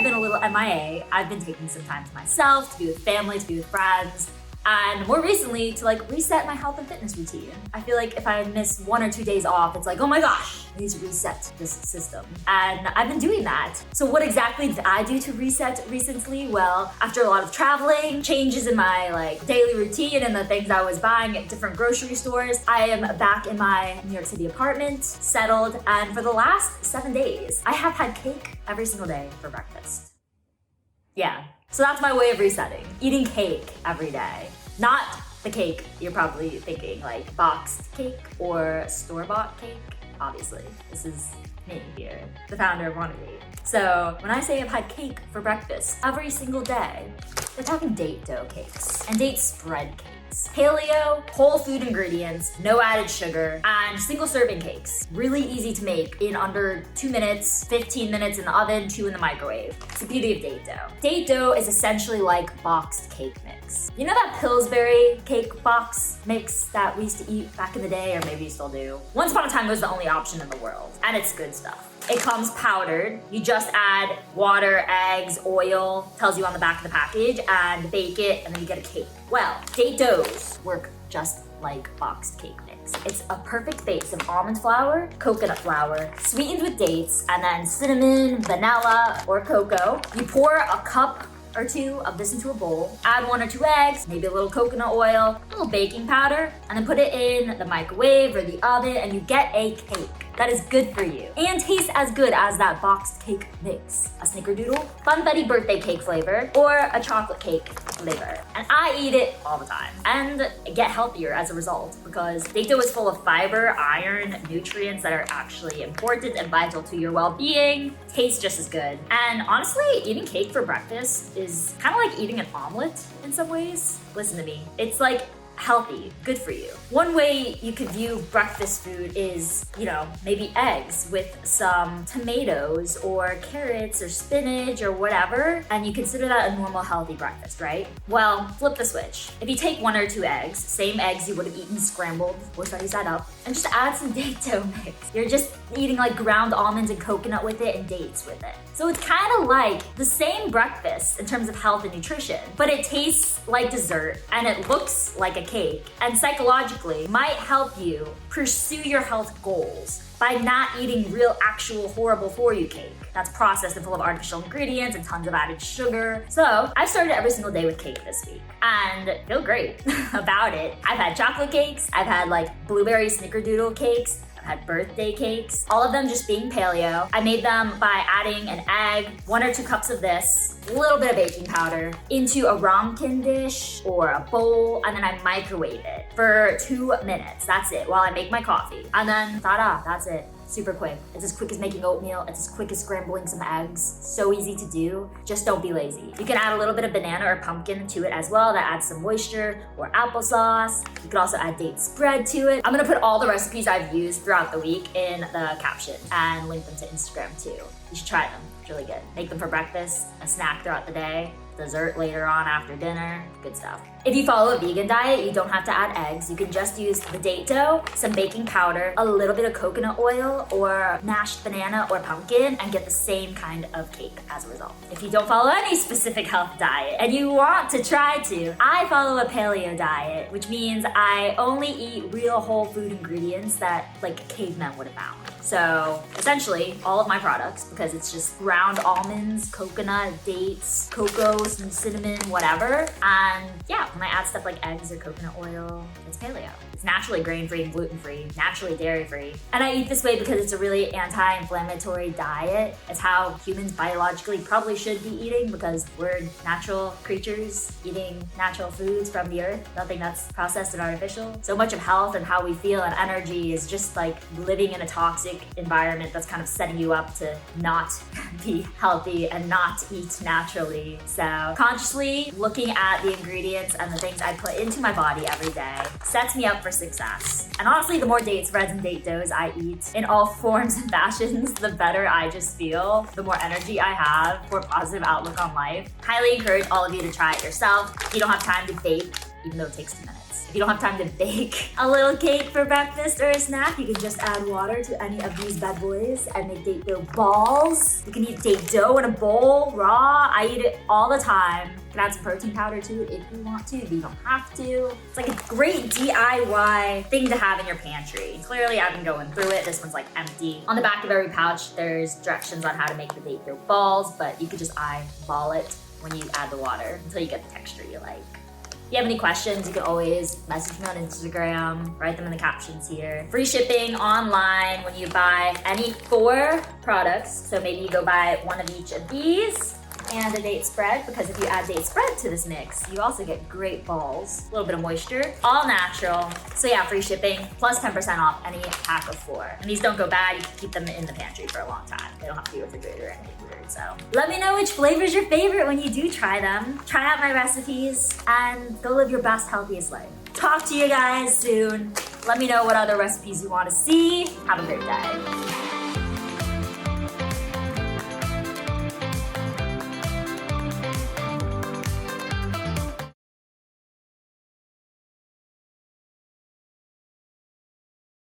been a little MIA. I've been taking some time to myself, to be with family, to be with friends, and more recently to like reset my health and fitness routine. I feel like if I miss 1 or 2 days off, it's like, oh my gosh, I need to reset this system. And I've been doing that. So what exactly did I do to reset recently? Well, after a lot of traveling, changes in my like daily routine and the things I was buying at different grocery stores, I am back in my New York City apartment, settled, and for the last 7 days, I have had cake every single day for breakfast. Yeah. So that's my way of resetting. Eating cake every day. Not the cake you're probably thinking, like boxed cake or store-bought cake. Obviously, this is me here, the founder of Wannabe. So when I say I've had cake for breakfast every single day, they're talking date dough cakes and date spread cakes. Paleo, whole food ingredients, no added sugar, and single serving cakes. Really easy to make in under 2 minutes, 15 minutes in the oven, 2 in the microwave. It's the beauty of date dough. Date dough is essentially like boxed cake mix. You know that Pillsbury cake box mix that we used to eat back in the day, or maybe you still do? Once upon a time, it was the only option in the world, and it's good stuff. It comes powdered. You just add water, eggs, oil, tells you on the back of the package, and bake it, and then you get a cake. Well, date doughs work just like boxed cake mix. It's a perfect base of almond flour, coconut flour, sweetened with dates, and then cinnamon, vanilla, or cocoa. You pour a cup or 2 of this into a bowl, add 1 or 2 eggs, maybe a little coconut oil, a little baking powder, and then put it in the microwave or the oven, and you get a cake that is good for you and tastes as good as that boxed cake mix. A snickerdoodle, funfetti birthday cake flavor, or a chocolate cake flavor. And I eat it all the time and get healthier as a result because date dough is full of fiber, iron, nutrients that are actually important and vital to your well-being. Tastes just as good. And honestly, eating cake for breakfast is kind of like eating an omelet in some ways. Listen to me. It's like healthy, good for you. One way you could view breakfast food is, maybe eggs with some tomatoes or carrots or spinach or whatever, and you consider that a normal healthy breakfast, right? Well, flip the switch. If you take 1 or 2 eggs, same eggs you would have eaten scrambled, we'll study that up, and just add some date dough mix. You're just eating like ground almonds and coconut with it and dates with it. So it's kind of like the same breakfast in terms of health and nutrition, but it tastes like dessert and it looks like a cake, and psychologically might help you pursue your health goals by not eating real, actual, horrible for you cake that's processed and full of artificial ingredients and tons of added sugar. So I've started every single day with cake this week and feel great about it. I've had chocolate cakes, I've had like blueberry snickerdoodle cakes, had birthday cakes, all of them just being paleo. I made them by adding an egg, 1 or 2 cups of this, a little bit of baking powder into a ramekin dish or a bowl, and then I microwave it for 2 minutes. That's it, while I make my coffee. And then, ta-da, that's it. Super quick. It's as quick as making oatmeal. It's as quick as scrambling some eggs. So easy to do. Just don't be lazy. You can add a little bit of banana or pumpkin to it as well. That adds some moisture, or applesauce. You could also add date spread to it. I'm gonna put all the recipes I've used throughout the week in the caption and link them to Instagram too. You should try them. It's really good. Make them for breakfast, a snack throughout the day, dessert later on after dinner, good stuff. If you follow a vegan diet, you don't have to add eggs. You can just use the date dough, some baking powder, a little bit of coconut oil, or mashed banana or pumpkin, and get the same kind of cake as a result. If you don't follow any specific health diet and you want to try to, I follow a paleo diet, which means I only eat real whole food ingredients that like cavemen would have found. So essentially all of my products, because it's just ground almonds, coconut, dates, cocoa, some cinnamon, whatever. And yeah, when I add stuff like eggs or coconut oil, it's paleo. It's naturally grain-free and gluten-free, naturally dairy-free. And I eat this way because it's a really anti-inflammatory diet. It's how humans biologically probably should be eating because we're natural creatures eating natural foods from the earth, nothing that's processed and artificial. So much of health and how we feel and energy is just like living in a toxic environment that's kind of setting you up to not be healthy and not eat naturally. So consciously looking at the ingredients and the things I put into my body every day sets me up for success. And honestly, the more date spreads and date doughs I eat in all forms and fashions, the better I just feel, the more energy I have, more positive outlook on life. Highly encourage all of you to try it yourself. If you don't have time to bake, even though it takes 2 minutes. If you don't have time to bake a little cake for breakfast or a snack, you can just add water to any of these bad boys and make date dough balls. You can eat date dough in a bowl, raw. I eat it all the time. You can add some protein powder to it if you want to, but you don't have to. It's like a great DIY thing to have in your pantry. Clearly, I've been going through it. This one's like empty. On the back of every pouch, there's directions on how to make the date dough balls, but you could just eyeball it when you add the water until you get the texture you like. If you have any questions, you can always message me on Instagram, write them in the captions here. Free shipping online when you buy any 4 products. So maybe you go buy one of each of these and a date spread, because if you add date spread to this mix, you also get great balls, a little bit of moisture, all natural. So yeah, free shipping, plus 10% off any pack of 4. And these don't go bad, you can keep them in the pantry for a long time. They don't have to be refrigerated or anything weird. So let me know which flavor is your favorite when you do try them. Try out my recipes and go live your best, healthiest life. Talk to you guys soon. Let me know what other recipes you want to see. Have a great day.